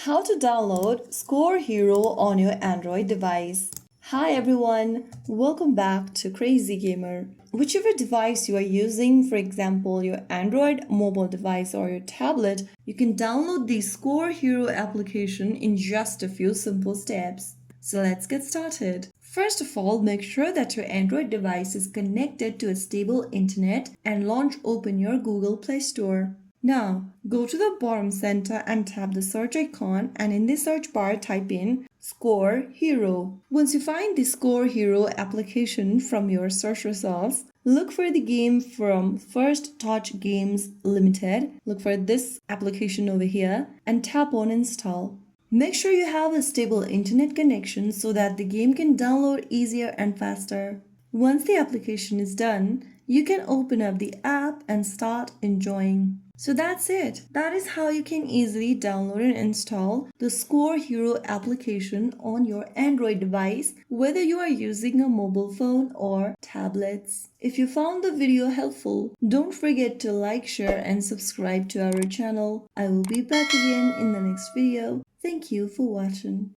How to download Score Hero on your Android device. Hi everyone, welcome back to Crazy Gamer. Whichever device you are using, for example your Android mobile device or your tablet, you can download the Score Hero application in just a few simple steps. So let's get started. First of all, make sure that your Android device is connected to a stable internet and launch open your Google Play Store. Now, go to the bottom center and tap the search icon, and in the search bar type in Score Hero. Once you find the Score Hero application from your search results, look for the game from First Touch Games Limited. Look for this application over here and tap on Install. Make sure you have a stable internet connection so that the game can download easier and faster. Once the application is done, you can open up the app and start enjoying. So that's it. That is how you can easily download and install the Score Hero application on your Android device, whether you are using a mobile phone or tablets. If you found the video helpful, don't forget to like, share and subscribe to our channel. I will be back again in the next video. Thank you for watching.